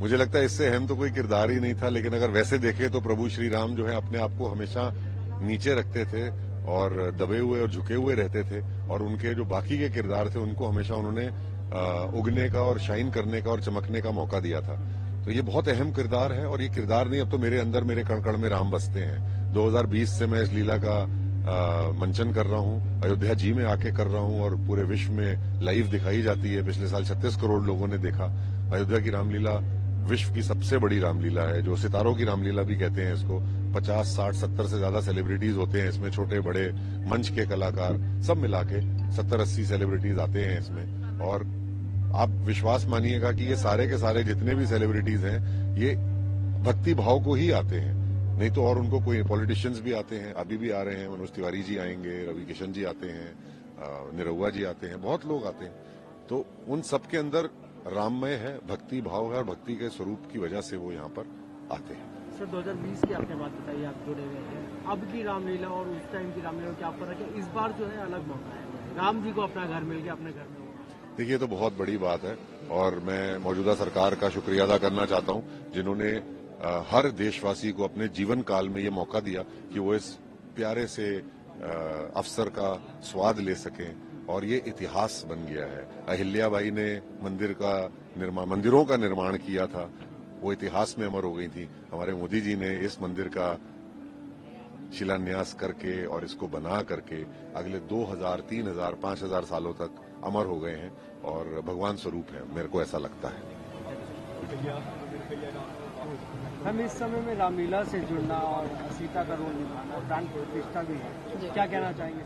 मुझे लगता है इससे अहम तो कोई किरदार ही नहीं था, लेकिन अगर वैसे देखें तो प्रभु श्री राम जो है अपने आप को हमेशा नीचे रखते थे और दबे हुए और झुके हुए रहते थे, और उनके जो बाकी के किरदार थे उनको हमेशा उन्होंने उगने का और शाइन करने का और चमकने का मौका दिया था। तो ये बहुत अहम किरदार है, और ये किरदार नहीं, अब तो मेरे अंदर मेरे कण कण में राम बसते हैं। 2020 से मैं इस लीला का मंचन कर रहा हूँ, अयोध्या जी में आके कर रहा हूँ, और पूरे विश्व में लाइव दिखाई जाती है। पिछले साल 36 करोड़ लोगों ने देखा। अयोध्या की रामलीला विश्व की सबसे बड़ी रामलीला है, जो सितारों की रामलीला भी कहते हैं इसको। 50, 60, 70 से ज्यादा सेलिब्रिटीज होते हैं इसमें, छोटे बड़े मंच के कलाकार सब मिला के 70-80 सेलिब्रिटीज आते हैं इसमें। और आप विश्वास मानिएगा कि ये सारे के सारे जितने भी सेलिब्रिटीज हैं ये भक्ति भाव को ही आते हैं, नहीं तो और उनको कोई पॉलिटिशियंस भी आते हैं, अभी भी आ रहे हैं, मनोज तिवारी जी आएंगे, रवि किशन जी आते हैं, निरहुआ जी आते हैं, बहुत लोग आते हैं। तो उन सबके अंदर राममय है, भक्ति भाव है, और भक्ति के स्वरूप की वजह से वो यहाँ पर आते हैं। सर 2020 की आपने बात बताई, आप जुड़े हुए हैं। अब की रामलीला और उस टाइम की रामलीला क्या फर्क है? इस बार जो है अलग मौका है, राम जी को अपना घर मिल गया, अपने घर में। देखिए, तो बहुत बड़ी बात है, और मैं मौजूदा सरकार का शुक्रिया अदा करना चाहता हूँ जिन्होंने हर देशवासी को अपने जीवन काल में ये मौका दिया कि वो इस प्यारे से अवसर का स्वाद ले सकें, और ये इतिहास बन गया है। अहिल्याबाई ने मंदिरों का निर्माण किया था, वो इतिहास में अमर हो गई थी। हमारे मोदी जी ने इस मंदिर का शिलान्यास करके और इसको बना करके अगले 2000, 3000, 5000 सालों तक अमर हो गए हैं, और भगवान स्वरूप है, मेरे को ऐसा लगता है। हम इस समय में रामलीला से जुड़ना और सीता का रोल निभाना, प्राण प्रतिष्ठा भी है, क्या कहना चाहेंगे?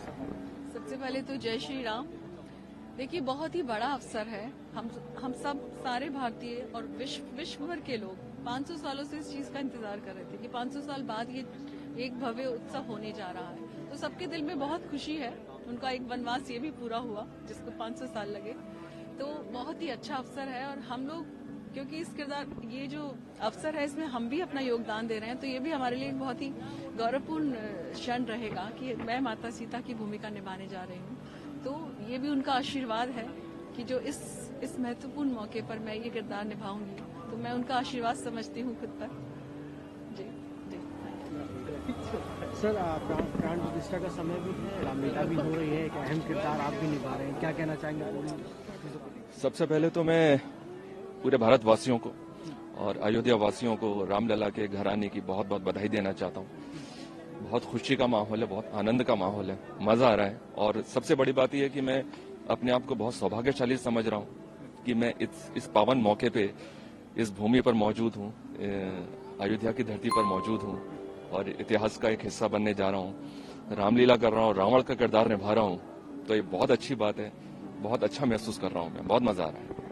सबसे पहले तो जय श्री राम। देखिए, बहुत ही बड़ा अवसर है। हम सब सारे भारतीय और विश्व भर के लोग 500 सालों से इस चीज का इंतजार कर रहे थे कि 500 साल बाद ये एक भव्य उत्सव होने जा रहा है। तो सबके दिल में बहुत खुशी है। उनका एक वनवास ये भी पूरा हुआ जिसको 500 साल लगे। तो बहुत ही अच्छा अवसर है, और हम लोग क्योंकि इस किरदार ये जो अवसर है इसमें हम भी अपना योगदान दे रहे हैं, तो ये भी हमारे लिए एक बहुत ही गौरवपूर्ण क्षण रहेगा कि मैं माता सीता की भूमिका निभाने जा रही हूँ। तो ये भी उनका आशीर्वाद है कि जो इस महत्वपूर्ण मौके पर मैं ये किरदार निभाऊंगी, तो मैं उनका आशीर्वाद समझती हूँ खुद पर। जी जी। सर, प्राण प्रतिष्ठा का समय भी है, रामलीला भी हो रही है, एक अहम किरदार आप भी निभा रहे हैं, क्या कहना चाहेंगे? सबसे पहले तो मैं पूरे भारतवासियों को और अयोध्या वासियों को रामलला के घर आने की बहुत बहुत बधाई देना चाहता हूँ। बहुत खुशी का माहौल है, बहुत आनंद का माहौल है, मजा आ रहा है। और सबसे बड़ी बात यह है कि मैं अपने आप को बहुत सौभाग्यशाली समझ रहा हूँ कि मैं इस पावन मौके पे इस भूमि पर मौजूद हूँ, अयोध्या की धरती पर मौजूद हूँ, और इतिहास का एक हिस्सा बनने जा रहा हूँ। रामलीला कर रहा हूँ, रावण का किरदार निभा रहा हूँ, तो ये बहुत अच्छी बात है। बहुत अच्छा महसूस कर रहा हूँ मैं, बहुत मजा आ रहा है।